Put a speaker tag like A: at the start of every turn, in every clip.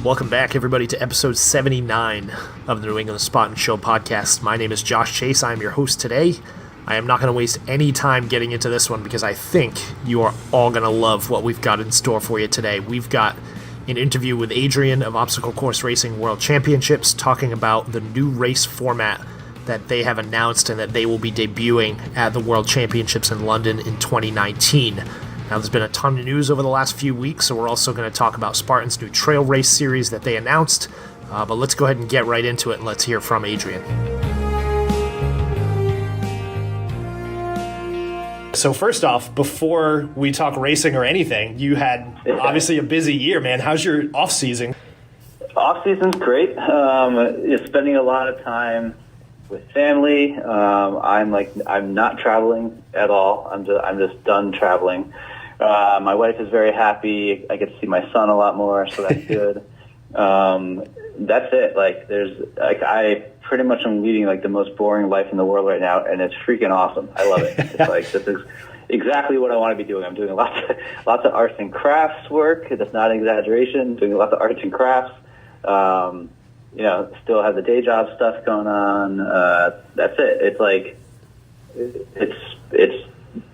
A: Welcome back, everybody, to episode 79 of the New England Spartan Show podcast. My name is Josh Chase. I'm your host today. I am not going to waste any time getting into this one because I think you are all going to love what we've got in store for you today. We've got an interview with Adrian of Obstacle Course Racing World Championships talking about the new race format that they have announced and that they will be debuting at the World Championships in London in 2019. Now, there's been a ton of news over the last few weeks, so we're also going to talk about Spartan's new trail race series that they announced. But let's go ahead and get right into it, and let's hear from Adrian. So first off, before we talk racing or anything, you had obviously a busy year, man. How's your off-season?
B: Off-season's great. Spending a lot of time with family. I'm not traveling at all. I'm just done traveling. My wife is very happy. I get to see my son a lot more, so that's good. That's it. I pretty much am leading the most boring life in the world right now, and it's freaking awesome. I love it. It's this is exactly what I want to be doing. I'm doing lots of arts and crafts work. That's not an exaggeration. Doing lots of arts and crafts. Still have the day job stuff going on. That's it.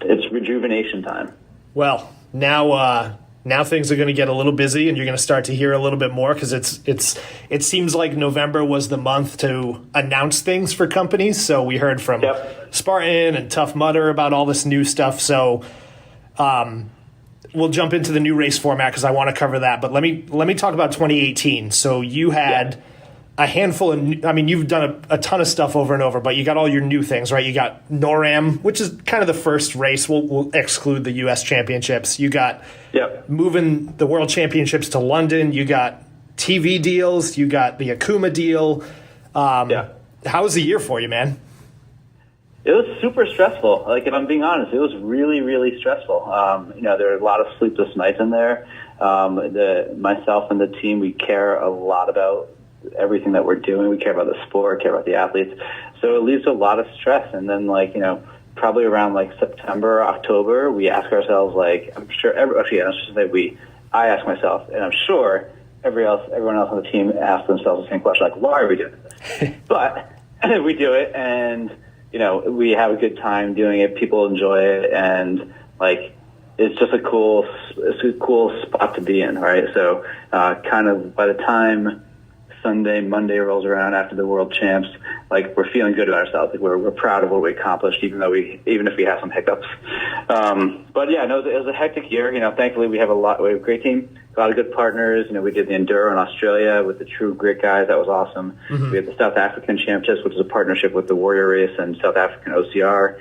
B: It's rejuvenation time.
A: Well, now things are going to get a little busy, and you're going to start to hear a little bit more because it seems like November was the month to announce things for companies. So we heard from Spartan and Tough Mudder about all this new stuff. So we'll jump into the new race format because I want to cover that. But let me talk about 2018. So you had a handful of, you've done a ton of stuff over and over, but you got all your new things, right? You got NORAM, which is kind of the first race. We'll exclude the U.S. championships. You got moving the World Championships to London. You got TV deals. You got the Akuma deal. How was the year for you, man?
B: It was super stressful. If I'm being honest, it was really, really stressful. There were a lot of sleepless nights in there. Myself and the team, we care a lot about everything that we're doing. We care about the sport, care about the athletes. So it leads to a lot of stress. And then probably around September, October, we ask ourselves I'm sure I ask myself, and I'm sure everyone else on the team asks themselves the same question, why are we doing this? But we do it, and we have a good time doing it. People enjoy it, and it's just a cool spot to be in, right? So kind of by the time Monday rolls around after the World Champs, we're feeling good about ourselves. We're proud of what we accomplished, even if we have some hiccups. It was a hectic year. Thankfully we have a great team, a lot of good partners. We did the Enduro in Australia with the True Grit guys. That was awesome. Mm-hmm. We had the South African Championships, which is a partnership with the Warrior Race and South African OCR.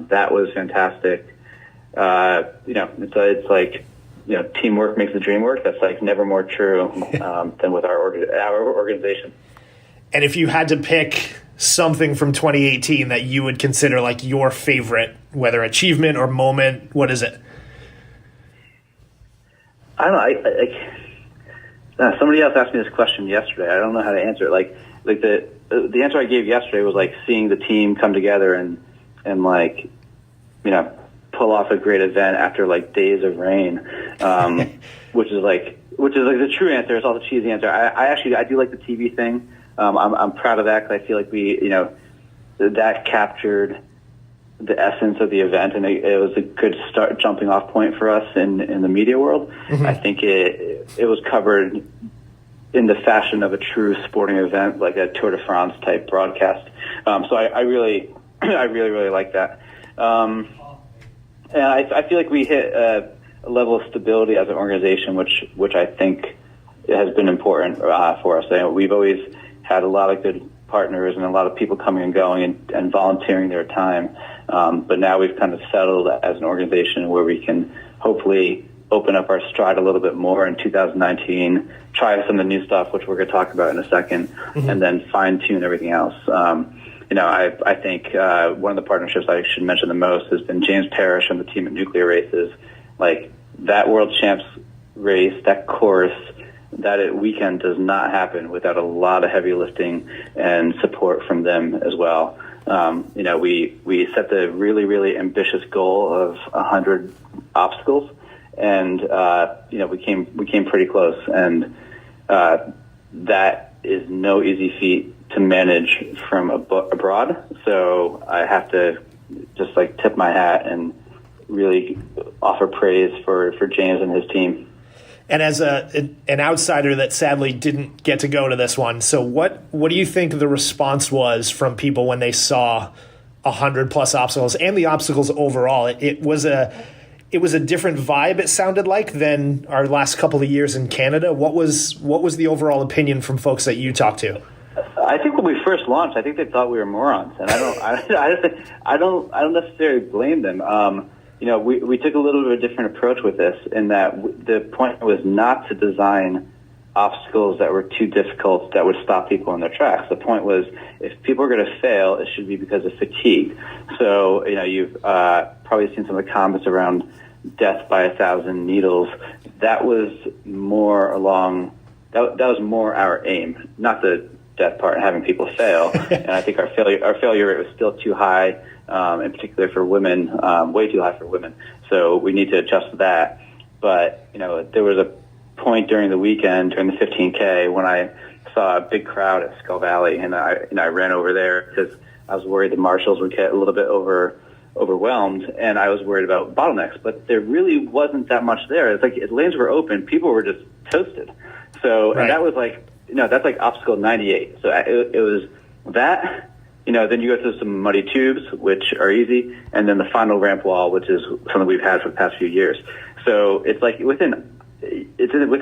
B: That was fantastic. Teamwork makes the dream work. That's never more true than with our organization.
A: And if you had to pick something from 2018 that you would consider your favorite, whether achievement or moment, what is it?
B: I don't know. Somebody else asked me this question yesterday. I don't know how to answer it. The answer I gave yesterday was seeing the team come together and pull off a great event after days of rain, which is the true answer. It's also the cheesy answer. I do like the TV thing. I'm proud of that because I feel we that captured the essence of the event, and it was a good jumping off point for us in the media world. Mm-hmm. I think it was covered in the fashion of a true sporting event, like a Tour de France type broadcast. So I really like that. And I feel we hit a level of stability as an organization, which I think has been important for us. We've always had a lot of good partners and a lot of people coming and going and volunteering their time. But now we've kind of settled as an organization where we can hopefully open up our stride a little bit more in 2019, try some of the new stuff, which we're going to talk about in a second, mm-hmm. and then fine-tune everything else. I think one of the partnerships I should mention the most has been James Parrish and the team at Nuclear Races. That World Champs race, that course, that weekend does not happen without a lot of heavy lifting and support from them as well. We set the really, really ambitious goal of 100 obstacles, and we came pretty close. And that is no easy feat to manage from abroad. So I have to just like tip my hat and really offer praise for James and his team.
A: And as an outsider that sadly didn't get to go to this one, so what do you think the response was from people when they saw 100+ obstacles and the obstacles overall? It was a different vibe, it sounded like, than our last couple of years in Canada. What was the overall opinion from folks that you talked to?
B: I think when we first launched, I think they thought we were morons, and I don't necessarily blame them. We took a little bit of a different approach with this, in that the point was not to design obstacles that were too difficult that would stop people in their tracks. The point was, if people are going to fail, it should be because of fatigue. So, you've probably seen some of the comments around death by 1,000 needles. That was more along, that was more our aim, not the death part and having people fail. And I think our failure rate was still too high, in particular for women, way too high for women. So we need to adjust that. But, there was a point during the weekend, during the 15K, when I saw a big crowd at Skull Valley, and I ran over there because I was worried the marshals would get a little bit overwhelmed, and I was worried about bottlenecks. But there really wasn't that much there. It's like lanes were open, people were just toasted. So,
A: right.
B: And that was like, that's like obstacle 98. So it was that. Then you go through some muddy tubes, which are easy, and then the final ramp wall, which is something we've had for the past few years. So it's like within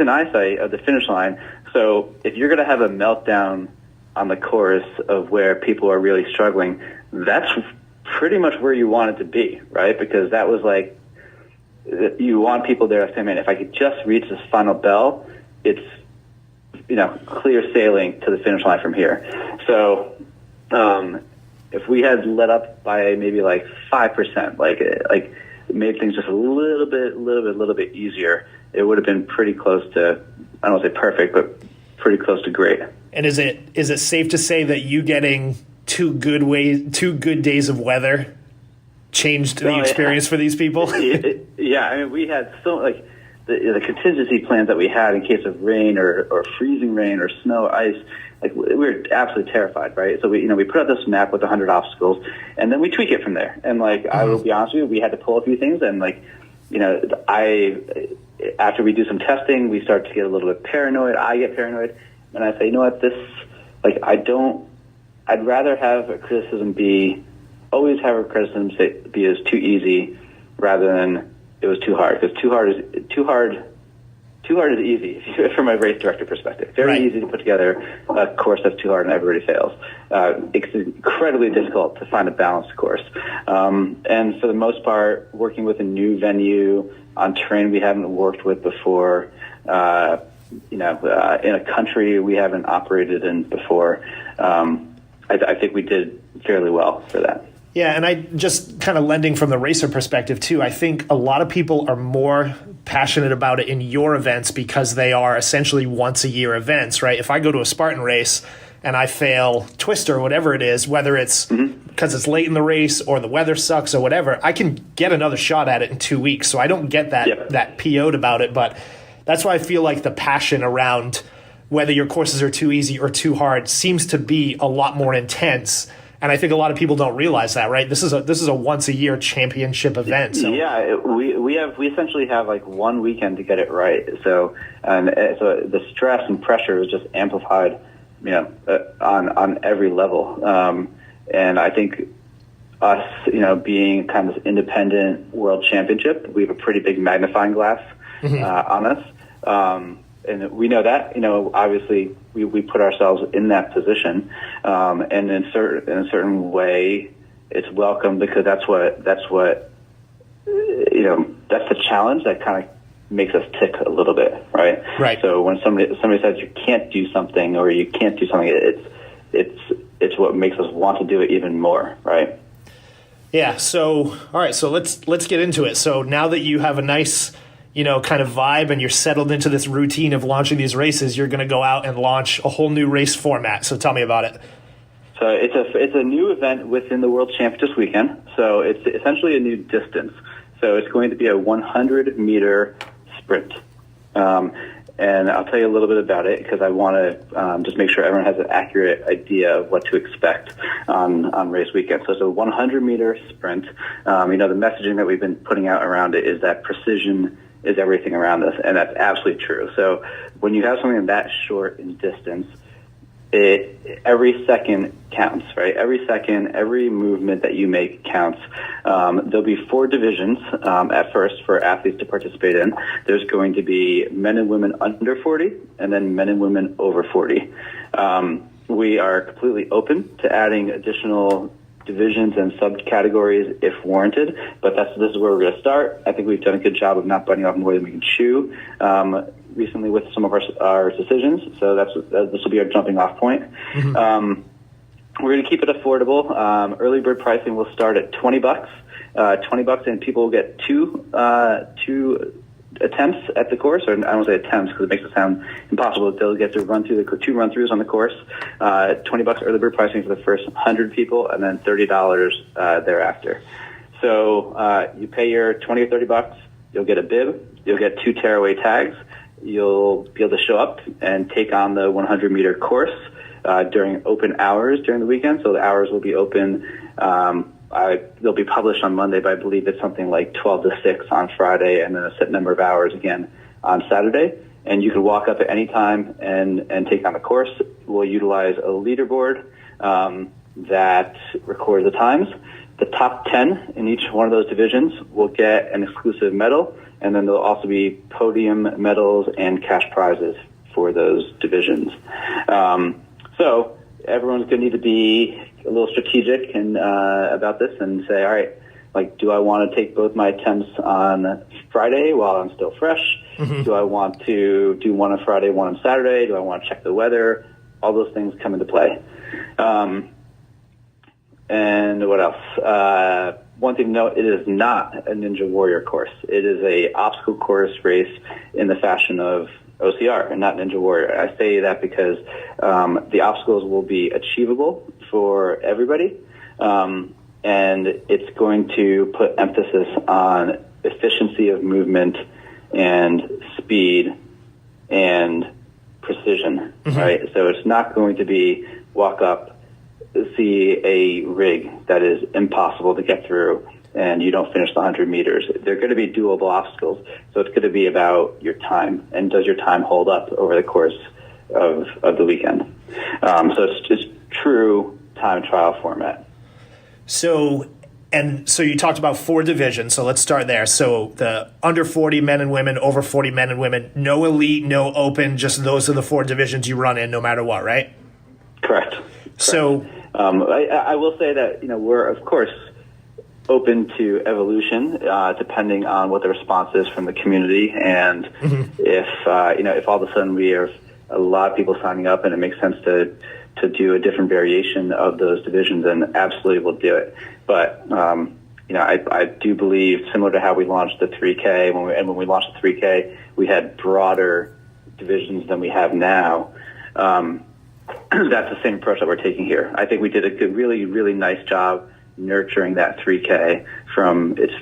B: eyesight of the finish line. So if you're going to have a meltdown on the course of where people are really struggling, that's pretty much where you want it to be, right? Because that was like, you want people there to say, man, if I could just reach this final bell, it's, clear sailing to the finish line from here. So if we had let up by maybe like 5%, like made things just a little bit easier, it would have been pretty close to, I don't want to say perfect, but pretty close to great.
A: And is it safe to say that you getting two good days of weather changed the experience for these people?
B: Yeah, I mean, we had the contingency plans that we had in case of rain or freezing rain or snow, ice. Like, we were absolutely terrified, right? So we put out this map with 100 obstacles, and then we tweak it from there. And I will be honest with you, we had to pull a few things, and after we do some testing, we start to get a little bit paranoid. I get paranoid, and I say, you know what, I'd rather have a criticism be as too easy rather than it was too hard, because too hard is easy from a race director perspective. Very easy to put together a course that's too hard and everybody fails. It's incredibly difficult to find a balanced course. And for the most part, working with a new venue on terrain we haven't worked with before, in a country we haven't operated in before, I think we did fairly well for that.
A: Yeah, and I just kind of lending from the racer perspective too, I think a lot of people are more passionate about it in your events because they are essentially once a year events, right? If I go to a Spartan race and I fail Twister or whatever it is, whether it's because it's late in the race or the weather sucks or whatever, I can get another shot at it in 2 weeks. So I don't get that PO'd about it, but that's why I feel like the passion around whether your courses are too easy or too hard seems to be a lot more intense. And I think a lot of people don't realize that, right? This is a once a year championship event. So.
B: Yeah, we essentially have like 1 weekend to get it right. So the stress and pressure is just amplified, on every level. And I think us, being kind of this independent world championship, we have a pretty big magnifying glass on us. And we know that, obviously we put ourselves in that position. And in a certain way, it's welcome because that's the challenge that kind of makes us tick a little bit, right?
A: Right.
B: So when somebody says you can't do something or you can't do something, it's what makes us want to do it even more, right?
A: Yeah. So, all right. So let's get into it. So now that you have a nice, kind of vibe and you're settled into this routine of launching these races, you're going to go out and launch a whole new race format. So tell me about it.
B: So it's a new event within the World Championships weekend. So it's essentially a new distance. So it's going to be a 100-meter sprint. And And I'll tell you a little bit about it because I want to just make sure everyone has an accurate idea of what to expect on race weekend. So it's a 100-meter sprint. The messaging that we've been putting out around it is that precision is everything around us, and that's absolutely true. So when you have something that short in distance, every second counts, right? Every second, every movement that you make counts. There'll be 4 divisions at first for athletes to participate in. There's going to be men and women under 40, and then men and women over 40. We are completely open to adding additional divisions and subcategories if warranted, but this is where we're going to start. I think we've done a good job of not biting off more than we can chew recently with some of our decisions, so this will be our jumping off point. Mm-hmm. We're going to keep it affordable. Early bird pricing will start at $20. $20, and people will get two attempts at the course, or I don't say attempts because it makes it sound impossible. They'll get to run through the 2 run-throughs on the course. $20 early bird pricing for the first 100 people, and then $30 thereafter. So you pay your $20 or $30. You'll get a bib. You'll get 2 tearaway tags. You'll be able to show up and take on the 100-meter course during open hours during the weekend. So the hours will be open. They'll be published on Monday, but I believe it's something like 12 to 6 on Friday, and then a set number of hours again on Saturday. And you can walk up at any time and take on the course. We'll utilize a leaderboard that records the times. The top 10 in each one of those divisions will get an exclusive medal, and then there'll also be podium medals and cash prizes for those divisions. So everyone's going to need to be a little strategic and about this and say, all right, like, do I want to take both my attempts on Friday while I'm still fresh? Mm-hmm. Do I want to do one on Friday, one on Saturday? Do I want to check the weather? All those things come into play. And what else? One thing to note, it is not a Ninja Warrior course. It is a obstacle course race in the fashion of OCR and not Ninja Warrior. I say that because the obstacles will be achievable for everybody, and it's going to put emphasis on efficiency of movement and speed and precision, mm-hmm. right? So it's not going to be walk up, see a rig that is impossible to get through, and you don't finish the 100 meters. They're going to be doable obstacles, so it's going to be about your time, and does your time hold up over the course of the weekend. So it's just true time trial format.
A: So you talked about 4 divisions, so let's start there. So the under 40 men and women, over 40 men and women, no elite, no open, just those are the 4 divisions you run in no matter what, right?
B: Correct.
A: So
B: I will say that, we're, of course, open to evolution, depending on what the response is from the community. And mm-hmm. if all of a sudden we have a lot of people signing up and it makes sense to do a different variation of those divisions, then absolutely we'll do it. But, I do believe, similar to how we launched the 3K, when we launched the 3K, we had broader divisions than we have now. That's the same approach that we're taking here. I think we did a good, really, really nice job nurturing that 3K from its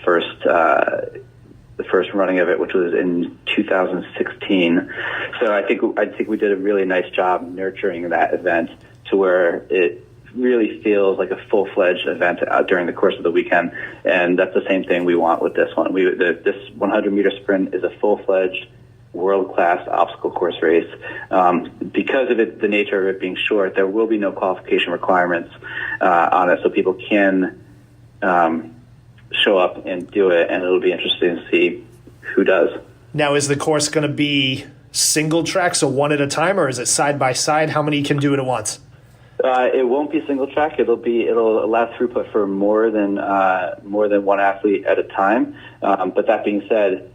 B: the first running of it, which was in 2016. So I think we did a really nice job nurturing that event to where it really feels like a full-fledged event during the course of the weekend. And that's the same thing we want with this one. This 100-meter sprint is a full-fledged world-class obstacle course race. Because of the nature of it being short, there will be no qualification requirements on it, so people can show up and do it, and it'll be interesting to see who does. Now, is the course going to be single track, so one at a time, or is it side by side? How many can do it at once? It won't be single track. It'll allow throughput for more than one athlete at a time. But that being said,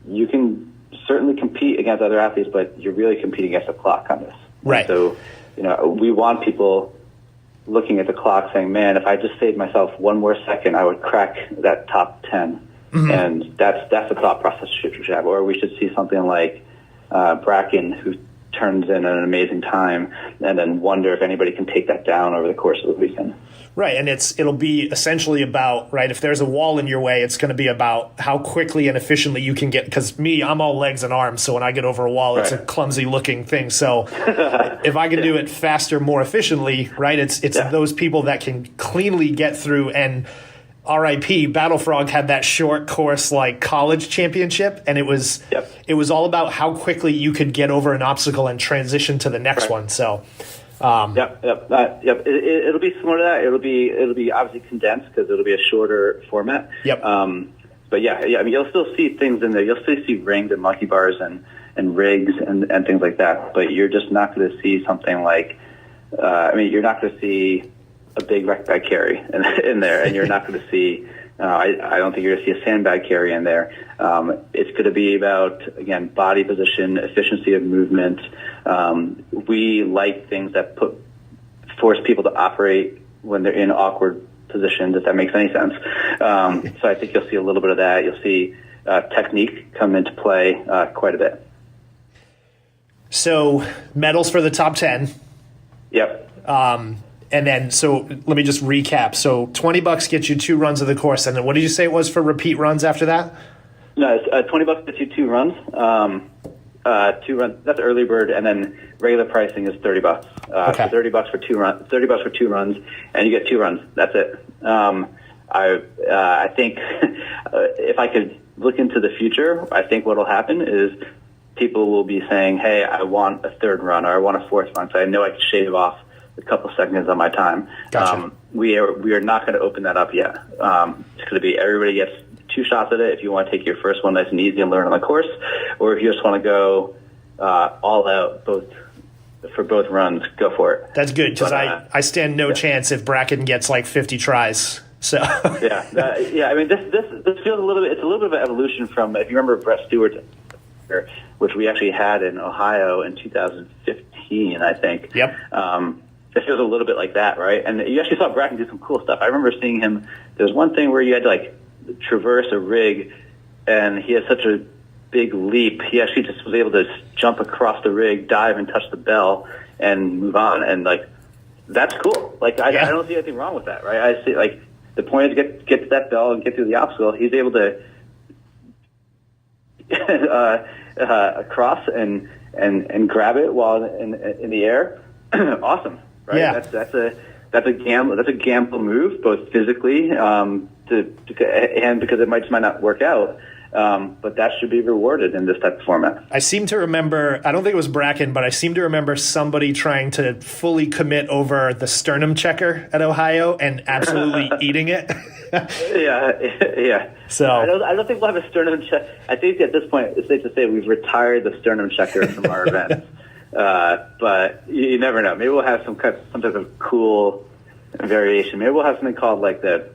B: you can certainly compete against other athletes, but you're really competing against the clock on this. Right. So, we want people looking at the clock saying, man, if I just saved myself one more second, I would crack that top 10. Mm-hmm. And that's the thought process we should have. Or we should see something like Bracken, who turns in an amazing time, and then wonder if anybody can take that down over the course of the weekend.
A: Right, and it'll be essentially about, right, if there's a wall in your way, it's going to be about how quickly and efficiently you can get, because I'm all legs and arms, so when I get over a wall, it's a clumsy-looking thing. So if I can do it faster, more efficiently, right, it's those people that can cleanly get through. And RIP, Battle Frog had that short course like college championship, and it was all about how quickly you could get over an obstacle and transition to the next one. So
B: it'll be similar to that. It'll be obviously condensed because it'll be a shorter format. But I mean, you'll still see things in there. You'll still see rings and monkey bars and rigs and things like that. But you're just not going to see something like, you're not going to see a big rec bag carry in there, and you're not going to see. I don't think you're going to see a sandbag carry in there. It's going to be about, again, body position, efficiency of movement. We like things that force people to operate when they're in awkward positions, if that makes any sense. So I think you'll see a little bit of that. You'll see technique come into play quite a bit.
A: So medals for the top 10.
B: Yep.
A: And then, so let me just recap. So $20 gets you 2 runs of the course. And then what did you say it was for repeat runs after that?
B: No, it's $20 gets you 2 runs. 2 runs, that's early bird. And then regular pricing is $30. So $30 for 2 runs, $30 for 2 runs, and you get 2 runs. That's it. I think if I could look into the future, I think what will happen is people will be saying, hey, I want a 3rd run, or I want a 4th run, so I know I can shave off a couple seconds on my time.
A: Gotcha.
B: We are not going to open that up yet. It's going to be everybody gets 2 shots at it. If you want to take your first one nice and easy and learn on the course, or if you just want to go all out for both runs, go for it.
A: That's good, because I stand no chance if Bracken gets like 50 tries. So
B: I mean, this feels a little bit. It's a little bit of an evolution from, if you remember Brett Stewart, which we actually had in Ohio in 2015, I think.
A: Yep.
B: It feels a little bit like that, right? And you actually saw Bracken do some cool stuff. I remember seeing him. There was one thing where you had to like traverse a rig, and he had such a big leap. He actually just was able to jump across the rig, dive, and touch the bell, and move on. And like, that's cool. Like, I don't see anything wrong with that, right? I see, like, the point is to get to that bell and get through the obstacle. He's able to across and grab it while in the air. Awesome, right?
A: Yeah.
B: That's a gamble move, both physically and because it might not work out. But that should be rewarded in this type of format.
A: I seem to remember, I don't think it was Bracken, but I seem to remember somebody trying to fully commit over the sternum checker at Ohio and absolutely eating it.
B: Yeah.
A: So
B: I don't think we'll have a sternum check. I think at this point it's safe to say we've retired the sternum checker from our events. But you never know. Maybe we'll have some type of cool variation. Maybe we'll have something called like the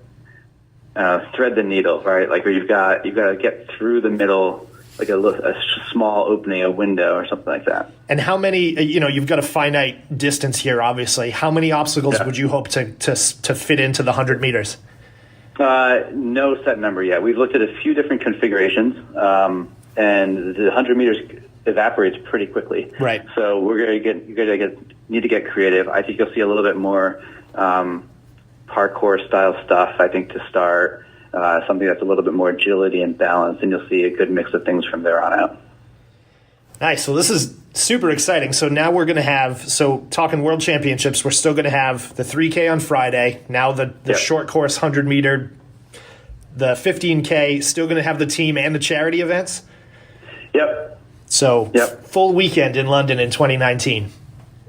B: thread the needle, right? Like where you've got to get through the middle, like a small opening, a window, or something like that.
A: And how many? You've got a finite distance here, obviously. How many obstacles would you hope to fit into the 100 meters?
B: No set number yet. We've looked at a few different configurations, and the 100 meters evaporates pretty quickly.
A: Right.
B: So you're need to get creative. I think you'll see a little bit more parkour style stuff, I think, to start, something that's a little bit more agility and balance, and you'll see a good mix of things from there on out.
A: Nice. So this is super exciting. So now we're going to have, talking World Championships, we're still going to have the 3K on Friday. Now the short course 100 meter, the 15K, still going to have the team and the charity events.
B: Yep.
A: So full weekend in London in 2019.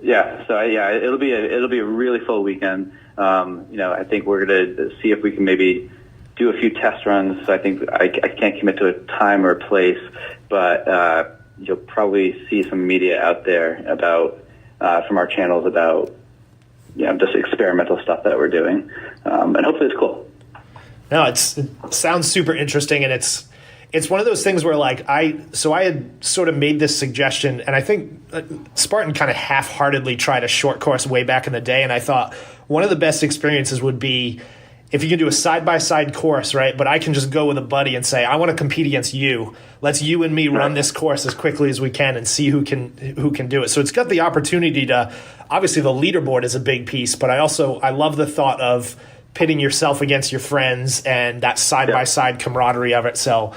B: Yeah. So it'll be a really full weekend. I think we're going to see if we can maybe do a few test runs. So I think I can't commit to a time or a place, but you'll probably see some media out there about from our channels about just experimental stuff that we're doing, and hopefully it's cool.
A: No, it sounds super interesting, and it's one of those things where like I had sort of made this suggestion, and I think Spartan kind of half-heartedly tried a short course way back in the day, and I thought one of the best experiences would be if you can do a side-by-side course, right? But I can just go with a buddy and say, I want to compete against you. Let's you and me run this course as quickly as we can and see who can do it. So it's got the opportunity to, obviously the leaderboard is a big piece, but I love the thought of pitting yourself against your friends and that side-by-side camaraderie of it. So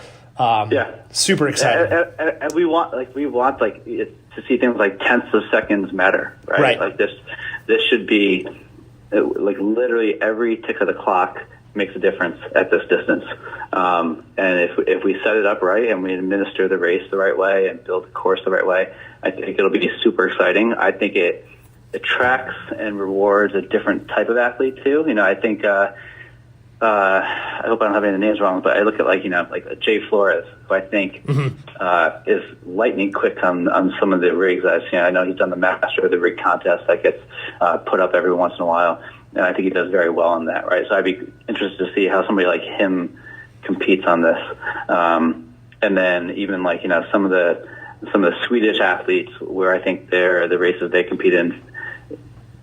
A: super excited.
B: And we want to see things like tenths of seconds matter, right? Like this should be like literally every tick of the clock makes a difference at this distance. And if we set it up right and we administer the race the right way and build the course the right way, I think it'll be super exciting. I think it attracts and rewards a different type of athlete too. I think I hope I don't have any names wrong, but I look at like Jay Flores, who I think is lightning quick on some of the rigs. I know he's done the master of the rig contest that gets put up every once in a while, and I think he does very well on that. Right, so I'd be interested to see how somebody like him competes on this, and then even some of the Swedish athletes, where I think the races they compete in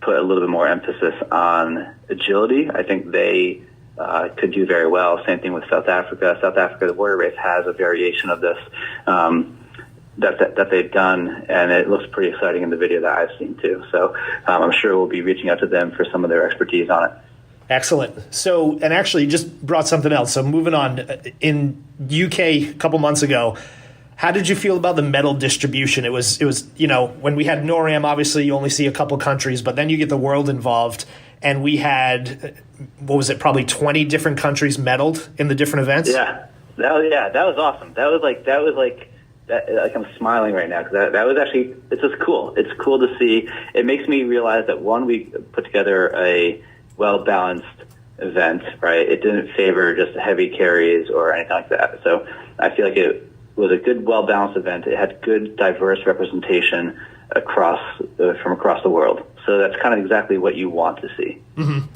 B: put a little bit more emphasis on agility. I think they could do very well. Same thing with South Africa. South Africa, the Warrior Race has a variation of this that they've done, and it looks pretty exciting in the video that I've seen too. So I'm sure we'll be reaching out to them for some of their expertise on it.
A: Excellent. So, and actually you just brought something else. So moving on, in UK a couple months ago, how did you feel about the medal distribution? It was when we had NORAM, obviously you only see a couple countries, but then you get the world involved, and we had, what was it, probably 20 different countries medaled in the different events?
B: Yeah, that was awesome. That was like I'm smiling right now because that was actually, it's just cool. It's cool to see. It makes me realize that we put together a well-balanced event, right? It didn't favor just heavy carries or anything like that. So I feel like it was a good, well-balanced event. It had good, diverse representation from across the world. So that's kind of exactly what you want to see.
A: Mm-hmm.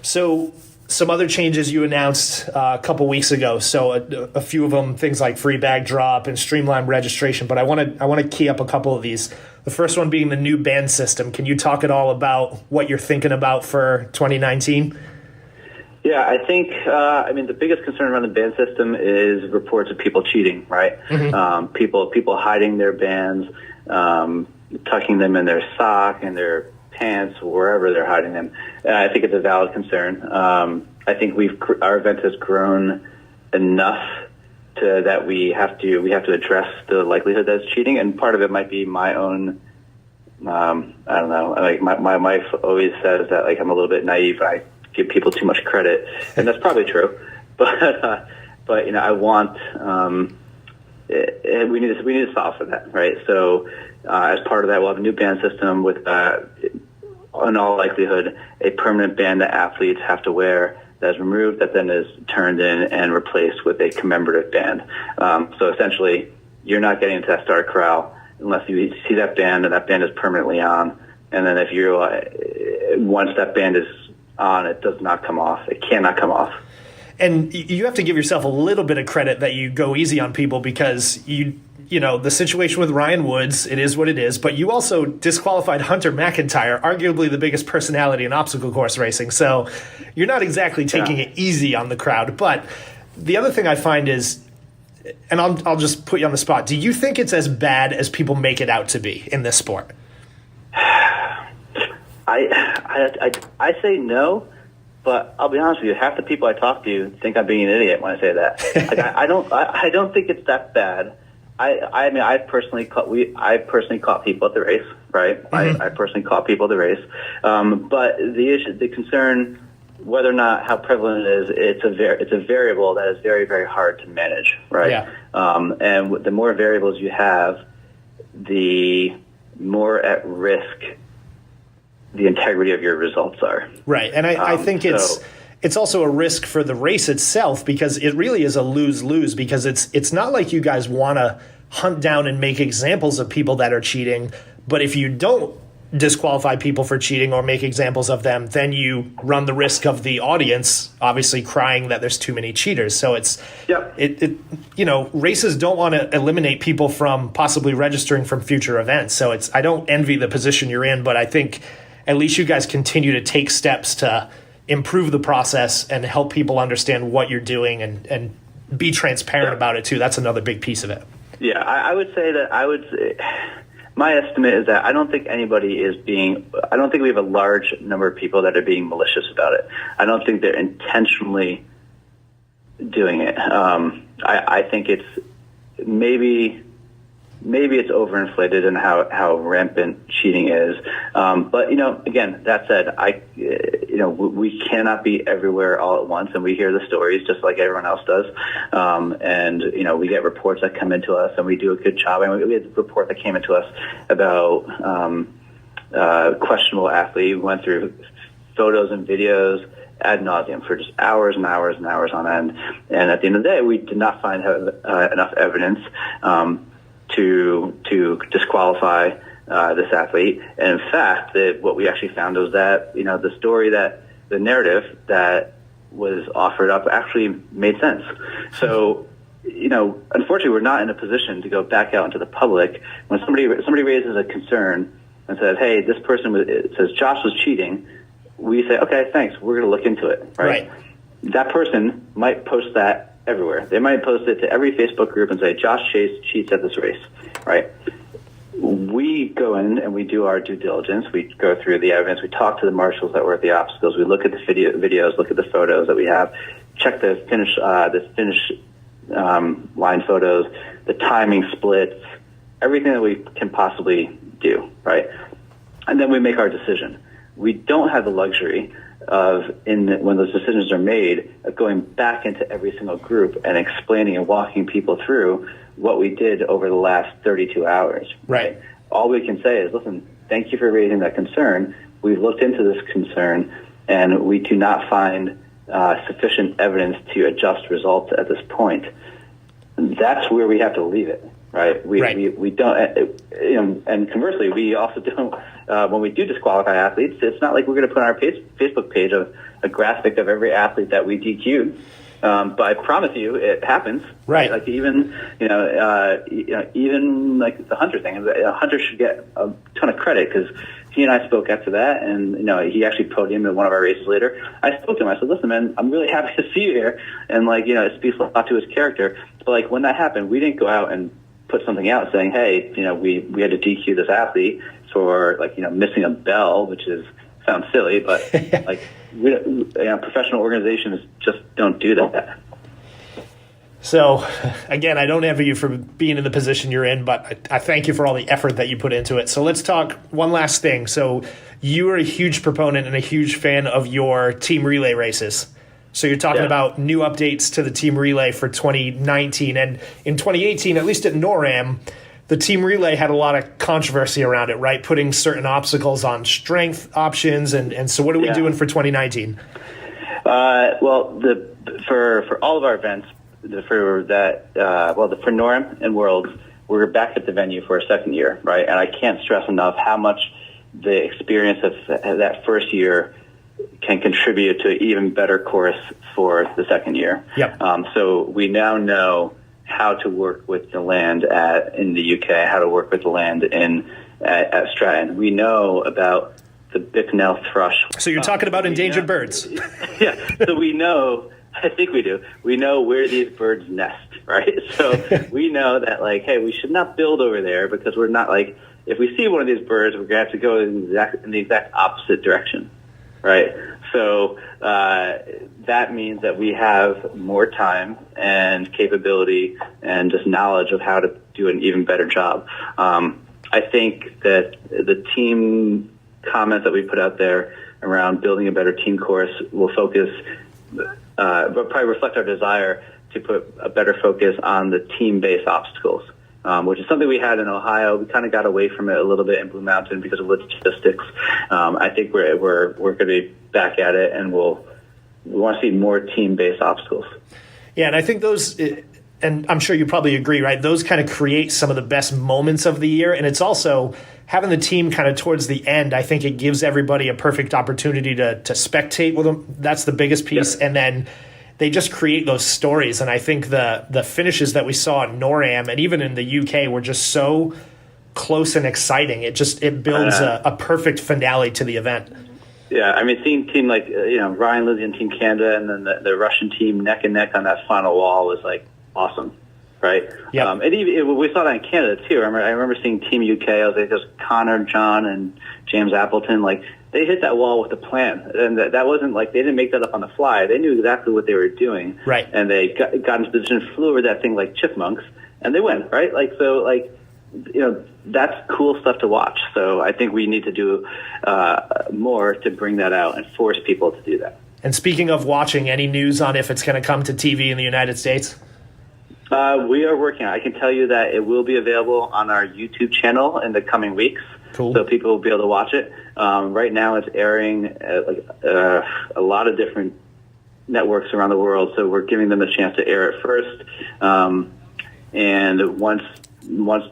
A: So some other changes you announced a couple weeks ago. So a few of them, things like free bag drop and streamlined registration. But I want to key up a couple of these. The first one being the new band system. Can you talk at all about what you're thinking about for 2019?
B: Yeah, I think, the biggest concern around the band system is reports of people cheating, right? Mm-hmm. People hiding their bands, tucking them in their sock and their pants, wherever they're hiding them. I think it's a valid concern. I think our event has grown enough that we have to address the likelihood that it's cheating, and part of it might be my own. I don't know. Like my wife always says that I'm a little bit naive. I give people too much credit, and that's probably true. But I want we need to solve for that, right? So as part of that, we'll have a new band system with, in all likelihood, a permanent band that athletes have to wear that is removed, that then is turned in and replaced with a commemorative band. So essentially, you're not getting into that start corral unless you see that band and that band is permanently on. And then if once that band is on, it does not come off. It cannot come off.
A: And you have to give yourself a little bit of credit that you go easy on people, because the situation with Ryan Woods, it is what it is, but you also disqualified Hunter McIntyre, arguably the biggest personality in obstacle course racing. So you're not exactly taking it easy on the crowd. But the other thing I find is, and I'll just put you on the spot, do you think it's as bad as people make it out to be in this sport?
B: I say no, but I'll be honest with you. Half the people I talk to think I'm being an idiot when I say that. I don't think it's that bad. I personally caught people at the race, right? Mm-hmm. I personally caught people at the race. But the concern, whether or not how prevalent it is, it's a variable that is very, very hard to manage, right? Yeah. And the more variables you have, the more at risk the integrity of your results are.
A: Right. And I think it's also a risk for the race itself, because it really is a lose-lose, because it's not like you guys want to hunt down and make examples of people that are cheating, but if you don't disqualify people for cheating or make examples of them, then you run the risk of the audience obviously crying that there's too many cheaters. So races don't want to eliminate people from possibly registering from future events. So I don't envy the position you're in, but I think at least you guys continue to take steps to improve the process and help people understand what you're doing and be transparent about it too. That's another big piece of it.
B: Yeah, I would say my estimate is that I don't think I don't think we have a large number of people that are being malicious about it. I don't think they're intentionally doing it. I think it's maybe it's overinflated in how rampant cheating is. But, again, that said, we cannot be everywhere all at once, and we hear the stories just like everyone else does. And we get reports that come into us, and we do a good job. And we had a report that came into us about questionable athlete. We went through photos and videos ad nauseum for just hours and hours and hours on end. And at the end of the day, we did not find enough evidence to disqualify this athlete. And in fact, what we actually found was that the narrative that was offered up actually made sense. So, unfortunately, we're not in a position to go back out into the public when somebody raises a concern and says, "Hey, this person says Josh was cheating." We say, "Okay, thanks. We're going to look into it." Right? That person might post that everywhere. They might post it to every Facebook group and say, "Josh Chase cheats at this race," right? We go in and we do our due diligence. We go through the evidence. We talk to the marshals that were at the obstacles. We look at the videos, look at the photos that we have, check the finish line photos, the timing splits, everything that we can possibly do, right? And then we make our decision. We don't have the luxury of, when those decisions are made, of going back into every single group and explaining and walking people through what we did over the last 32 hours.
A: Right.
B: All we can say is, listen, thank you for raising that concern. We've looked into this concern, and we do not find sufficient evidence to adjust results at this point. That's where we have to leave it. Right. We don't, and conversely, we also don't, when we do disqualify athletes, it's not like we're going to put on our Facebook page a graphic of every athlete that we DQ'd. But I promise you, it happens.
A: Right.
B: Like even like the Hunter thing, Hunter should get a ton of credit because he and I spoke after that, and he actually podiumed in one of our races later. I spoke to him. I said, "Listen, man, I'm really happy to see you here," and it speaks a lot to his character. But when that happened, we didn't go out and put something out saying, "Hey, we had to DQ this athlete for missing a bell," which sounds silly, but professional organizations just don't do that.
A: So, again, I don't envy you for being in the position you're in, but I thank you for all the effort that you put into it. So let's talk one last thing. So you are a huge proponent and a huge fan of your team relay races. So you're talking about new updates to the team relay for 2019. And in 2018, at least at NORAM, the team relay had a lot of controversy around it, right? Putting certain obstacles on strength options. And so what are we doing for 2019?
B: For all of our events, for NORAM and Worlds, we're back at the venue for a second year, right? And I can't stress enough how much the experience of that first year can contribute to an even better course for the second year.
A: Yep.
B: So we now know how to work with the land in the UK, how to work with the land at Stratton. We know about the Bicknell thrush.
A: So you're talking about endangered birds.
B: Yeah. So we know, I think we do. We know where these birds nest, right? So we know that, hey, we should not build over there because we're not if we see one of these birds, we're going to have to go in the exact opposite direction. Right. So that means that we have more time and capability and just knowledge of how to do an even better job. I think that the team comments that we put out there around building a better team course will focus, but probably reflect our desire to put a better focus on the team-based obstacles. Which is something we had in Ohio. We kind of got away from it a little bit in Blue Mountain because of logistics. I think we're going to be back at it, and we want to see more team-based obstacles.
A: Yeah, and I think those, and I'm sure you probably agree, right? Those kind of create some of the best moments of the year, and it's also having the team kind of towards the end. I think it gives everybody a perfect opportunity to spectate with them. That's the biggest piece, and then they just create those stories. And I think the finishes that we saw at NORAM and even in the UK were just so close and exciting. It builds a perfect finale to the event.
B: Yeah, I mean, seeing team like Ryan Lindsay and Team Canada, and then the Russian team neck and neck on that final wall was like awesome, right?
A: Yeah.
B: And even, we saw that in Canada too. I remember seeing Team UK. I was like, there's Connor, John, and James Appleton. Like they hit that wall with a plan, and that wasn't like they didn't make that up on the fly. They knew exactly what they were doing,
A: right?
B: And they got into position, flew over that thing like chipmunks, and they win, right? Like so, like. That's cool stuff to watch. So I think we need to do more to bring that out and force people to do that.
A: And speaking of watching, any news on if it's going to come to TV in the United States?
B: We are working on it. I can tell you that it will be available on our YouTube channel in the coming weeks.
A: Cool.
B: So people will be able to watch it. Right now it's airing at a lot of different networks around the world. So we're giving them a chance to air it first. And once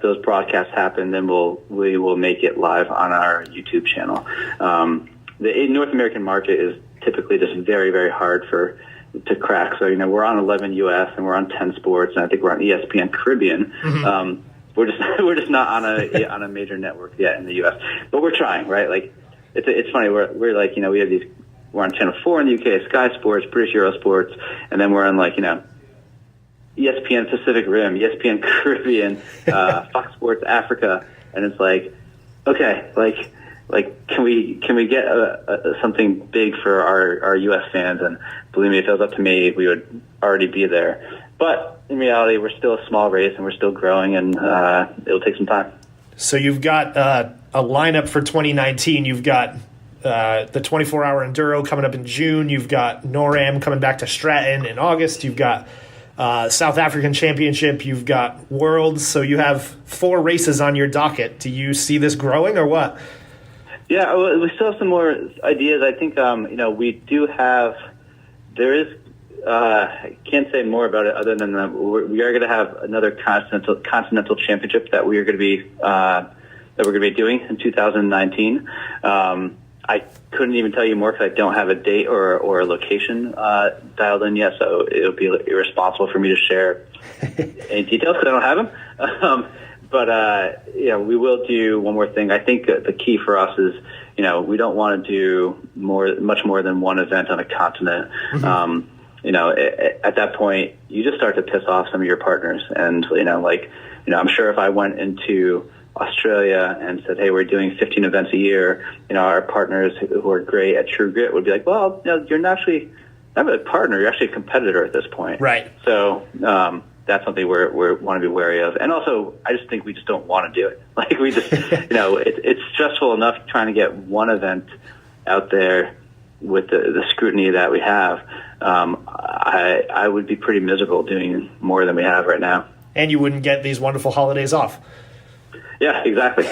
B: those broadcasts happen, then we will make it live on our YouTube channel. The North American market is typically just very, very hard to crack. So we're on 11 US and we're on 10 Sports, and I think we're on ESPN Caribbean. Mm-hmm. We're just not on a major network yet in the US, but we're trying, right? Like it's funny. We're like we have these. We're on Channel 4 in the UK, Sky Sports, British Eurosports, and then we're on ESPN Pacific Rim, ESPN Caribbean, Fox Sports Africa, and it's like, okay, like can we get something big for our U.S. fans? And believe me, if it was up to me, we would already be there. But in reality, we're still a small race and we're still growing, and it'll take some time.
A: So you've got a lineup for 2019. You've got the 24-hour enduro coming up in June. You've got NORAM coming back to Stratton in August. You've got South African Championship, you've got Worlds, so you have 4 races on your docket. Do you see this growing or what?
B: Yeah, we still have some more ideas. I think we do have. There is. I can't say more about it other than that we are going to have another continental championship that we are going to be doing in 2019. I couldn't even tell you more because I don't have a date or a location dialed in yet, so it would be irresponsible for me to share any details because I don't have them. But we will do one more thing. I think the key for us is, we don't want to do much more than one event on a continent. Mm-hmm. At that point, you just start to piss off some of your partners, and I'm sure if I went into Australia and said, hey, we're doing 15 events a year, our partners who are great at True Grit would be like, well, you're not a partner, you're actually a competitor at this point.
A: Right.
B: So that's something we want to be wary of. And also, I just think we just don't want to do it. Like we just, it's stressful enough trying to get one event out there with the scrutiny that we have. I would be pretty miserable doing more than we have right now. And
A: you wouldn't get these wonderful holidays off.
B: Yeah, exactly.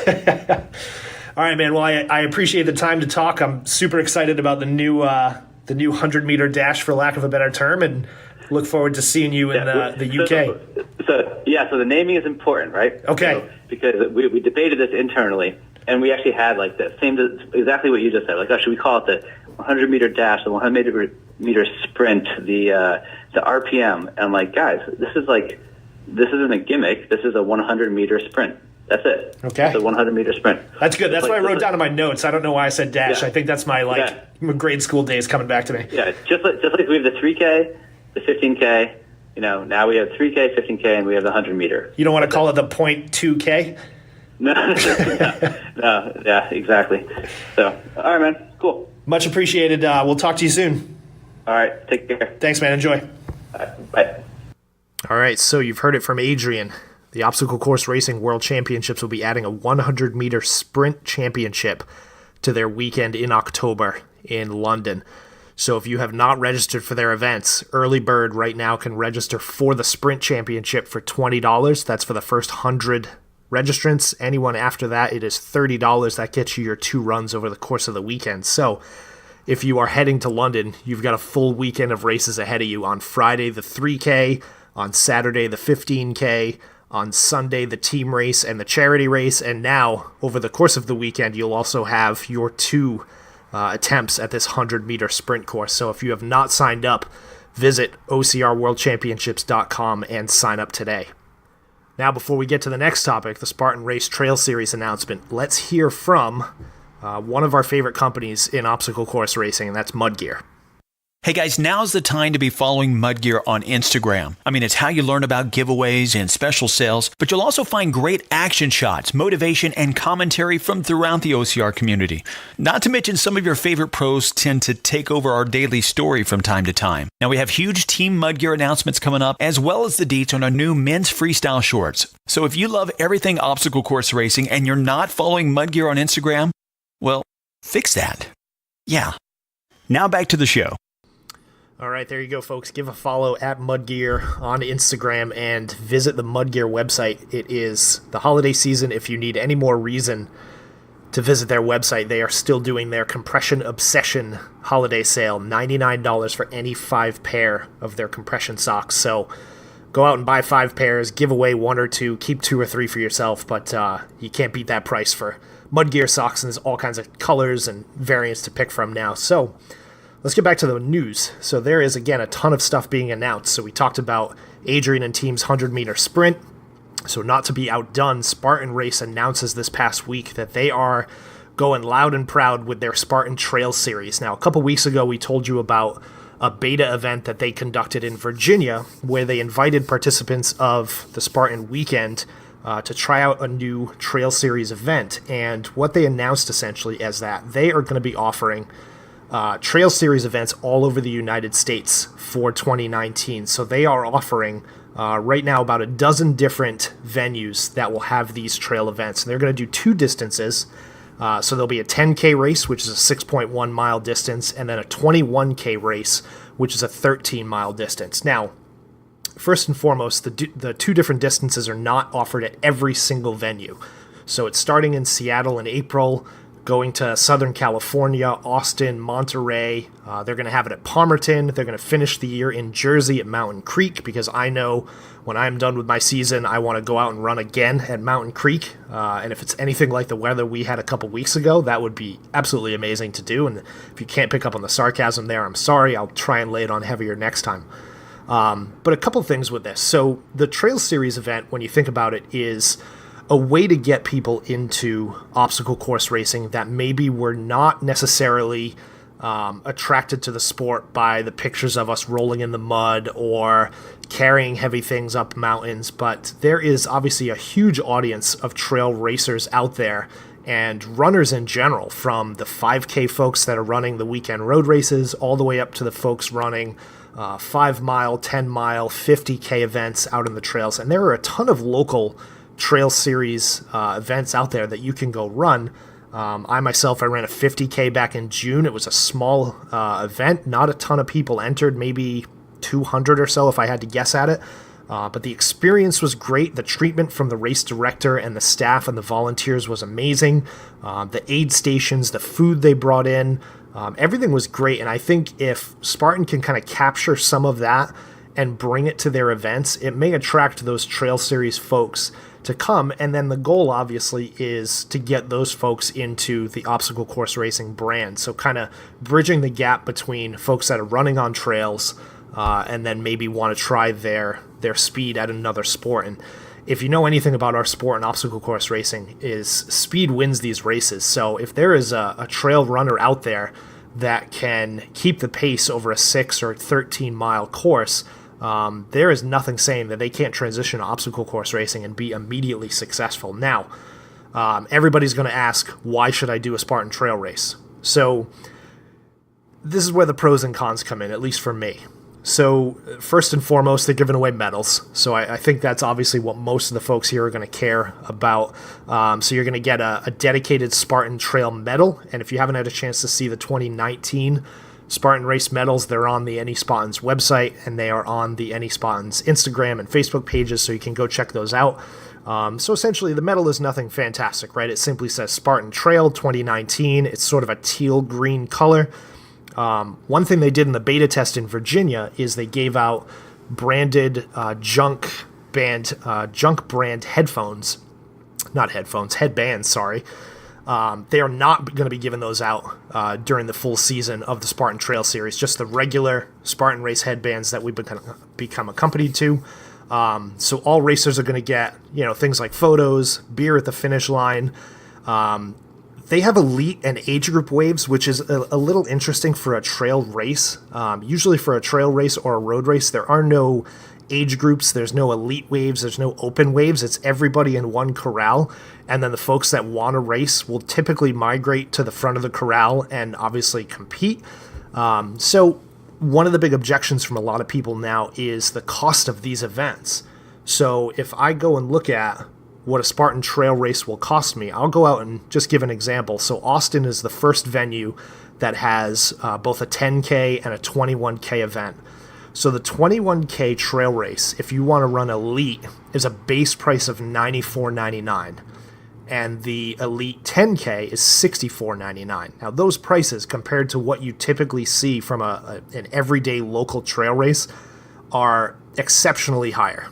A: All right, man. Well, I appreciate the time to talk. I'm super excited about the new 100-meter dash, for lack of a better term, and look forward to seeing you in the UK.
B: So the naming is important, right?
A: Okay.
B: So, because we debated this internally, and we actually had exactly what you just said. Like, should we call it the 100-meter dash, the 100-meter sprint, the RPM? And I'm like, guys, this isn't a gimmick. This is a 100-meter sprint. That's it.
A: Okay.
B: It's a 100-meter sprint.
A: That's good. That's what I wrote down in my notes. I don't know why I said dash.
B: Yeah.
A: I think that's my grade school days coming back to me.
B: Yeah, just like we have the 3K, the 15K. Now we have 3K, 15K, and we have the 100-meter.
A: You don't want to call it the 0.2K?
B: No, yeah, exactly. So, all right, man, cool.
A: Much appreciated. We'll talk to you soon.
B: All right, take care.
A: Thanks, man. Enjoy.
B: All right, bye.
A: All right, so you've heard it from Adrian. The Obstacle Course Racing World Championships will be adding a 100-meter sprint championship to their weekend in October in London. So if you have not registered for their events, Early Bird right now can register for the sprint championship for $20. That's for the first 100 registrants. Anyone after that, it is $30. That gets you your 2 runs over the course of the weekend. So if you are heading to London, you've got a full weekend of races ahead of you. On Friday, the 3K, on Saturday, the 15K, on Sunday, the team race and the charity race, and now, over the course of the weekend, you'll also have your 2 attempts at this 100-meter sprint course. So if you have not signed up, visit OCRWorldChampionships.com and sign up today. Now, before we get to the next topic, the Spartan Race Trail Series announcement, let's hear from one of our favorite companies in obstacle course racing, and that's Mudgear.
C: Hey guys, now's the time to be following Mudgear on Instagram. I mean, it's how you learn about giveaways and special sales, but you'll also find great action shots, motivation, and commentary from throughout the OCR community. Not to mention some of your favorite pros tend to take over our daily story from time to time. Now we have huge Team Mudgear announcements coming up, as well as the deets on our new men's freestyle shorts. So if you love everything obstacle course racing and you're not following Mudgear on Instagram, well, fix that. Yeah. Now back to the show.
A: All right, there you go, folks. Give a follow at Mudgear on Instagram and visit the Mudgear website. It is the holiday season. If you need any more reason to visit their website, they are still doing their Compression Obsession holiday sale, $99 for any 5 pair of their compression socks. So go out and buy 5 pairs, give away 1 or 2, keep 2 or 3 for yourself, but you can't beat that price for Mudgear socks, and there's all kinds of colors and variants to pick from now. So let's get back to the news. So there is, again, a ton of stuff being announced. So we talked about Adrian and team's 100-meter sprint. So not to be outdone, Spartan Race announces this past week that they are going loud and proud with their Spartan Trail Series. Now, a couple weeks ago, we told you about a beta event that they conducted in Virginia where they invited participants of the Spartan Weekend to try out a new Trail Series event. And what they announced essentially is that they are going to be offering Trail Series events all over the United States for 2019. So they are offering right now about a dozen different venues that will have these trail events. And they're going to do 2 distances. So there'll be a 10K race, which is a 6.1 mile distance, and then a 21K race, which is a 13-mile distance. Now, first and foremost, the 2 different distances are not offered at every single venue. So it's starting in Seattle in April, going to Southern California, Austin, Monterey. They're going to have it at Palmerton. They're going to finish the year in Jersey at Mountain Creek, because I know when I'm done with my season, I want to go out and run again at Mountain Creek. And if it's anything like the weather we had a couple weeks ago, that would be absolutely amazing to do. And if you can't pick up on the sarcasm there, I'm sorry. I'll try and lay it on heavier next time. But a couple things with this. So the Trail Series event, when you think about it, is a way to get people into obstacle course racing that maybe were not necessarily attracted to the sport by the pictures of us rolling in the mud or carrying heavy things up mountains. But there is obviously a huge audience of trail racers out there and runners in general, from the 5K folks that are running the weekend road races all the way up to the folks running 5-mile, 10-mile, 50K events out in the trails. And there are a ton of local Trail Series events out there that you can go run. I myself, I ran a 50K back in June. It was a small event. Not a ton of people entered, maybe 200 or so if I had to guess at it. But the experience was great. The treatment from the race director and the staff and the volunteers was amazing. The aid stations, the food they brought in, everything was great. And I think if Spartan can kind of capture some of that and bring it to their events, it may attract those Trail Series folks to come. And then the goal obviously is to get those folks into the obstacle course racing brand. So kind of bridging the gap between folks that are running on trails and then maybe want to try their speed at another sport. And if you know anything about our sport and obstacle course racing, is speed wins these races. So if there is a trail runner out there that can keep the pace over a 6 or 13 mile course, there is nothing saying that they can't transition to obstacle course racing and be immediately successful. Now, everybody's going to ask, why should I do a Spartan trail race? So this is where the pros and cons come in, at least for me. So first and foremost, they're giving away medals. So I think that's obviously what most of the folks here are going to care about. So you're going to get a dedicated Spartan Trail medal. And if you haven't had a chance to see the 2019 Spartan Race medals, they're on the Any Spartans website, and they are on the Any Spartans Instagram and Facebook pages, so you can go check those out. So essentially, the medal is nothing fantastic, right? It simply says Spartan Trail 2019. It's sort of a teal-green color. One thing they did in the beta test in Virginia is they gave out branded junk brand headbands, sorry. They are not going to be giving those out during the full season of the Spartan Trail Series, just the regular Spartan Race headbands that we've become accompanied to. So all racers are going to get, things like photos, beer at the finish line, they have elite and age group waves, which is a little interesting for a trail race. Usually for a trail race or a road race, there are no age groups. There's no elite waves. There's no open waves. It's everybody in one corral. And then the folks that want to race will typically migrate to the front of the corral and obviously compete. So one of the big objections from a lot of people now is the cost of these events. So if I go and look at what a Spartan trail race will cost me, I'll go out and just give an example. So Austin is the first venue that has both a 10K and a 21K event. So the 21K trail race, if you want to run elite, is a base price of $94.99. And the elite 10K is $64.99. Now those prices compared to what you typically see from an everyday local trail race are exceptionally higher.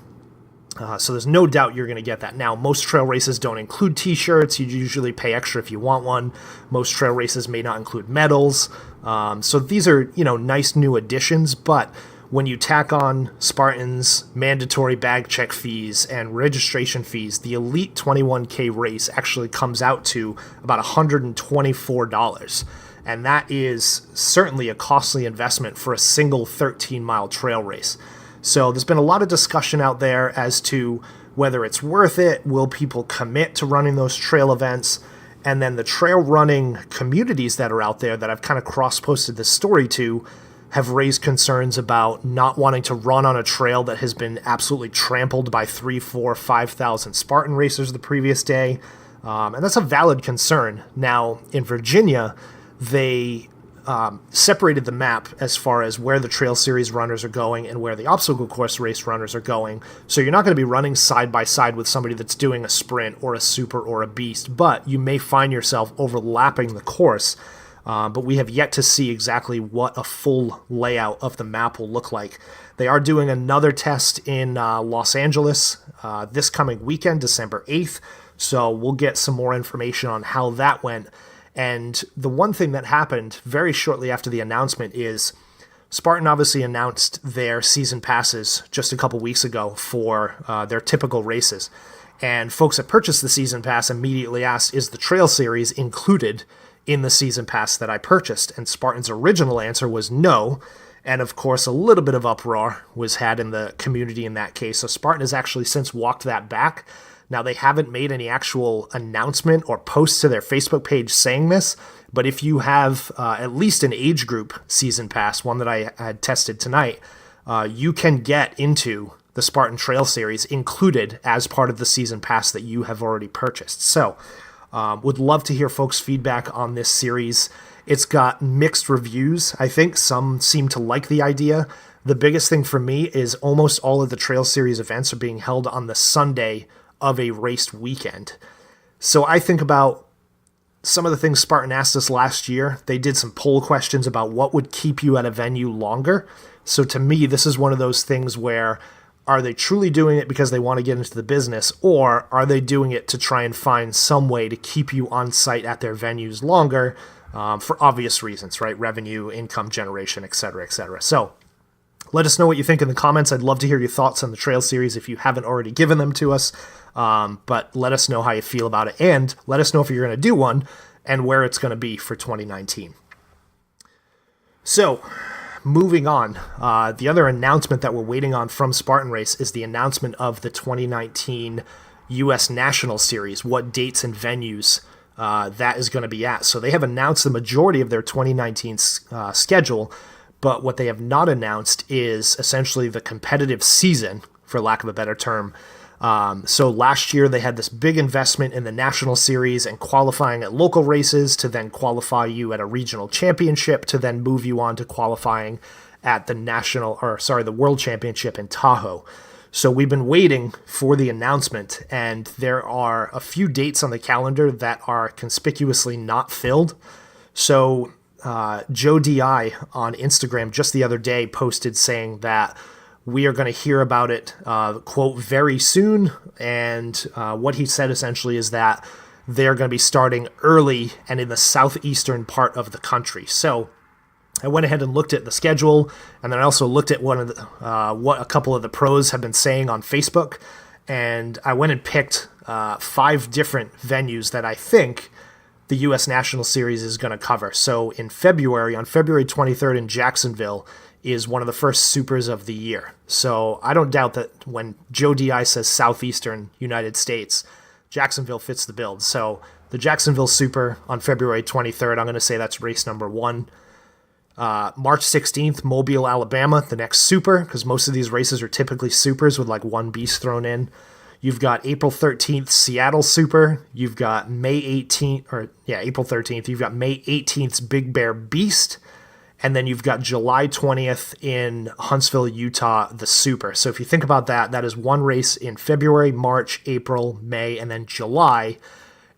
A: So there's no doubt you're going to get that. Now, most trail races don't include t-shirts. You usually pay extra if you want one. Most trail races may not include medals. So these are, nice new additions, but when you tack on Spartan's mandatory bag check fees and registration fees, the Elite 21K race actually comes out to about $124. And that is certainly a costly investment for a single 13-mile trail race. So there's been a lot of discussion out there as to whether it's worth it, will people commit to running those trail events, and then the trail running communities that are out there that I've kind of cross-posted this story to have raised concerns about not wanting to run on a trail that has been absolutely trampled by 3,000, 4,000, 5,000 Spartan racers the previous day. And that's a valid concern. Now, in Virginia, they separated the map as far as where the Trail Series runners are going and where the obstacle course race runners are going. So you're not going to be running side by side with somebody that's doing a sprint or a super or a beast, but you may find yourself overlapping the course. But we have yet to see exactly what a full layout of the map will look like. They are doing another test in Los Angeles this coming weekend, December 8th. So we'll get some more information on how that went. And the one thing that happened very shortly after the announcement is Spartan obviously announced their season passes just a couple weeks ago for their typical races. And folks that purchased the season pass immediately asked, is the Trail Series included in the season pass that I purchased? And Spartan's original answer was no. And of course, a little bit of uproar was had in the community in that case. So Spartan has actually since walked that back. Now, they haven't made any actual announcement or posts to their Facebook page saying this, but if you have at least an age group season pass, one that I had tested tonight, you can get into the Spartan Trail Series included as part of the season pass that you have already purchased. So, would love to hear folks' feedback on this series. It's got mixed reviews. I think some seem to like the idea. The biggest thing for me is almost all of the Trail Series events are being held on the Sunday of a raced weekend. So I think about some of the things Spartan asked us last year. They did some poll questions about what would keep you at a venue longer. So to me, this is one of those things where, are they truly doing it because they want to get into the business, or are they doing it to try and find some way to keep you on site at their venues longer for obvious reasons, right? Revenue, income generation, et cetera, et cetera. So let us know what you think in the comments. I'd love to hear your thoughts on the Trail Series if you haven't already given them to us. But let us know how you feel about it, and let us know if you're going to do one and where it's going to be for 2019. So, moving on, the other announcement that we're waiting on from Spartan Race is the announcement of the 2019 U.S. National Series, what dates and venues that is going to be at. So they have announced the majority of their 2019 schedule, but what they have not announced is essentially the competitive season, for lack of a better term. So last year they had this big investment in the National Series and qualifying at local races to then qualify you at a regional championship to then move you on to qualifying at the World Championship in Tahoe. So we've been waiting for the announcement, and there are a few dates on the calendar that are conspicuously not filled. So Joe De Sena on Instagram just the other day posted saying that we are going to hear about it, quote, very soon. And what he said essentially is that they're going to be starting early and in the southeastern part of the country. So I went ahead and looked at the schedule, and then I also looked at what a couple of the pros have been saying on Facebook. And I went and picked 5 different venues that I think the U.S. National Series is going to cover. So in February, on February 23rd in Jacksonville, is one of the first supers of the year. So I don't doubt that when Joe DI says Southeastern United States, Jacksonville fits the build. So the Jacksonville Super on February 23rd, I'm going to say that's race number 1. March 16th, Mobile, Alabama, the next Super, because most of these races are typically Supers with like one beast thrown in. You've got April 13th, Seattle Super. You've got April 13th. You've got May 18th's Big Bear Beast. And then you've got July 20th in Huntsville, Utah, the Super. So if you think about that, that is one race in February, March, April, May, and then July.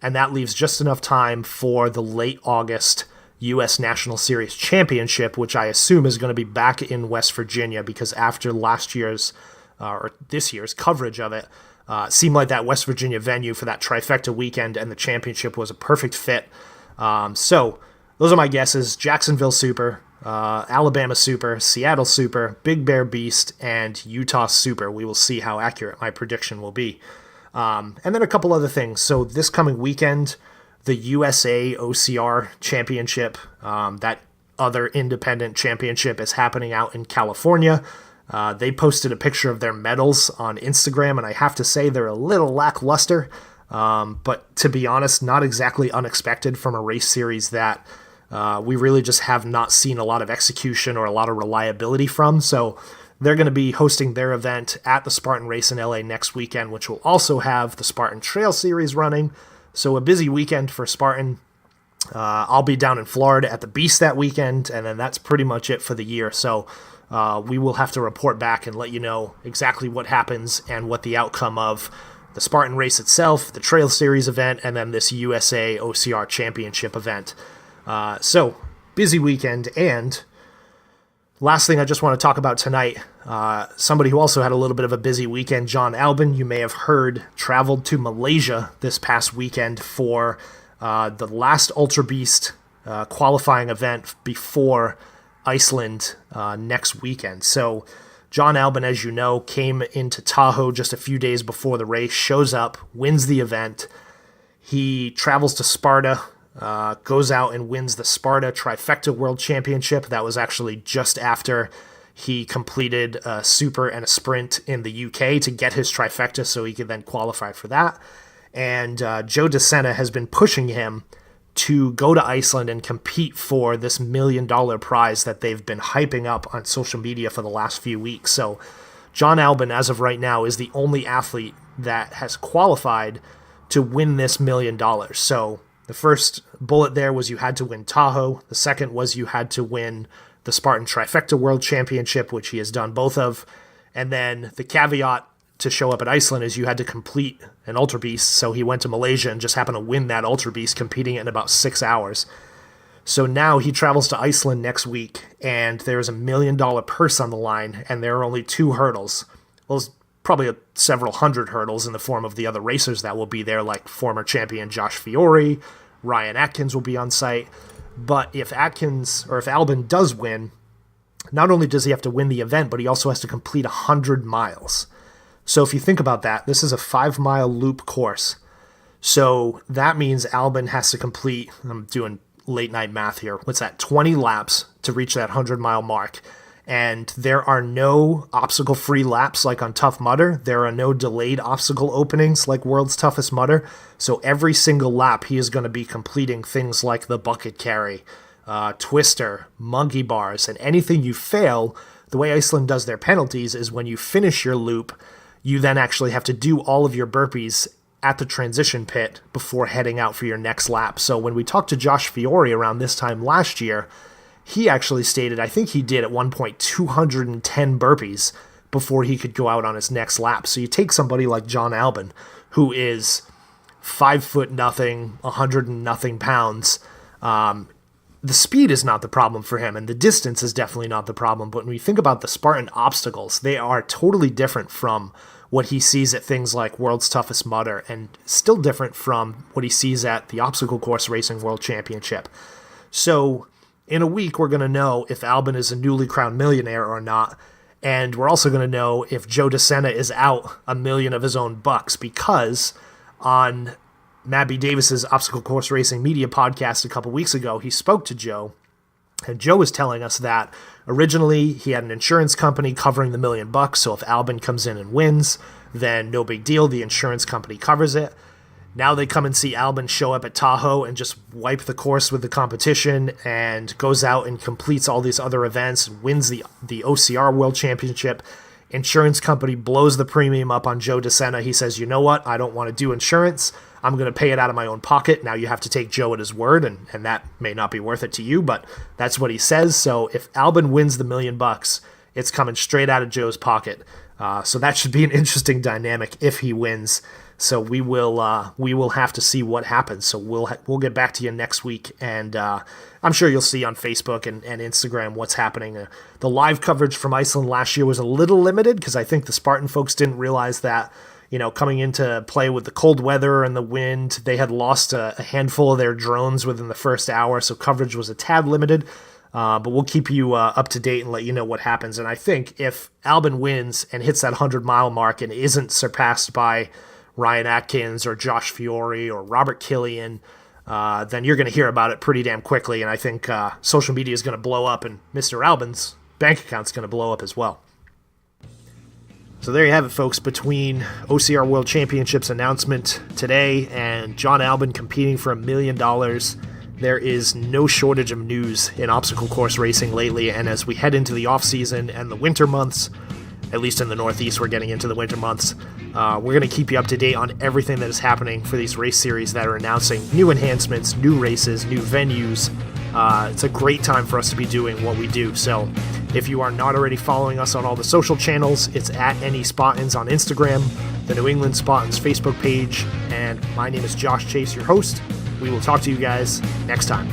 A: And that leaves just enough time for the late August U.S. National Series Championship, which I assume is going to be back in West Virginia, because after last year's or this year's coverage of it, seemed like that West Virginia venue for that trifecta weekend and the championship was a perfect fit. So those are my guesses: Jacksonville Super, Alabama Super, Seattle Super, Big Bear Beast, and Utah Super. We will see how accurate my prediction will be. And then a couple other things. So this coming weekend, the USA OCR Championship, that other independent championship, is happening out in California. They posted a picture of their medals on Instagram, and I have to say they're a little lackluster. But to be honest, not exactly unexpected from a race series that we really just have not seen a lot of execution or a lot of reliability from. So they're going to be hosting their event at the Spartan race in LA next weekend, which will also have the Spartan Trail Series running. So a busy weekend for Spartan. I'll be down in Florida at the Beast that weekend, and then that's pretty much it for the year. So we will have to report back and let you know exactly what happens and what the outcome of the Spartan race itself, the Trail Series event, and then this USA OCR Championship event. So busy weekend. And last thing I just want to talk about tonight, somebody who also had a little bit of a busy weekend, John Albon, you may have heard, traveled to Malaysia this past weekend for the last Ultra Beast qualifying event before Iceland next weekend. So John Albon, as you know, came into Tahoe just a few days before the race, shows up, wins the event. He travels to Sparta, goes out and wins the Sparta Trifecta World Championship. That was actually just after he completed a super and a sprint in the UK to get his trifecta so he could then qualify for that. And Joe De Sena has been pushing him to go to Iceland and compete for this $1 million prize that they've been hyping up on social media for the last few weeks. So John Albon, as of right now, is the only athlete that has qualified to win this $1 million. So the first bullet there was you had to win Tahoe. The second was you had to win the Spartan Trifecta World Championship, which he has done both of. And then the caveat to show up at Iceland is you had to complete an Ultra Beast. So he went to Malaysia and just happened to win that Ultra Beast, competing in about 6 hours. So now he travels to Iceland next week, and there's $1 million purse on the line, and there are only 2 hurdles. Well, there's probably several hundred hurdles in the form of the other racers that will be there, like former champion Josh Fiore, Ryan Atkins will be on site. But if Albon does win, not only does he have to win the event, but he also has to complete 100 miles. So if you think about that, this is a 5-mile loop course. So that means Albon has to complete, I'm doing late night math here, what's that, 20 laps to reach that 100-mile mark. And there are no obstacle-free laps like on Tough Mudder. There are no delayed obstacle openings like World's Toughest Mudder. So every single lap he is going to be completing things like the bucket carry, twister, monkey bars, and anything you fail. The way Iceland does their penalties is when you finish your loop, you then actually have to do all of your burpees at the transition pit before heading out for your next lap. So when we talked to Josh Fiore around this time last year, he actually stated, I think he did at one point 210 burpees before he could go out on his next lap. So you take somebody like John Albon, who is 5'0", 100 and nothing pounds. The speed is not the problem for him, and the distance is definitely not the problem. But when we think about the Spartan obstacles, they are totally different from what he sees at things like World's Toughest Mudder, and still different from what he sees at the Obstacle Course Racing World Championship. So in a week, we're going to know if Albon is a newly crowned millionaire or not, and we're also going to know if Joe De Sena is out $1 million of his own bucks, because on Matt Davis's Obstacle Course Racing Media podcast a couple weeks ago, he spoke to Joe, and Joe was telling us that originally he had an insurance company covering the $1 million, so if Albon comes in and wins, then no big deal, the insurance company covers it. Now they come and see Albon show up at Tahoe and just wipe the course with the competition and goes out and completes all these other events, wins the OCR World Championship. Insurance company blows the premium up on Joe De Sena. He says, you know what, I don't want to do insurance. I'm going to pay it out of my own pocket. Now you have to take Joe at his word, and that may not be worth it to you, but that's what he says. So if Albon wins the $1 million, it's coming straight out of Joe's pocket. So that should be an interesting dynamic if he wins. So we will have to see what happens. So we'll get back to you next week, and I'm sure you'll see on Facebook and Instagram what's happening. The live coverage from Iceland last year was a little limited because I think the Spartan folks didn't realize that, coming into play with the cold weather and the wind, they had lost a handful of their drones within the first hour, so coverage was a tad limited. But we'll keep you up to date and let you know what happens. And I think if Albon wins and hits that 100-mile mark and isn't surpassed by Ryan Atkins or Josh Fiore or Robert Killian, then you're going to hear about it pretty damn quickly. And I think social media is going to blow up, and Mr. Albon's bank account's going to blow up as well. So there you have it, folks. Between OCR World Championships announcement today and John Albon competing for $1 million, there is no shortage of news in obstacle course racing lately. And as we head into the off-season and the winter months, at least in the Northeast, we're getting into the winter months, we're going to keep you up to date on everything that is happening for these race series that are announcing new enhancements, new races, new venues. It's a great time for us to be doing what we do. So if you are not already following us on all the social channels, it's at NE Spartans on Instagram, the New England Spartans Facebook page, and my name is Josh Chase, your host. We will talk to you guys next time.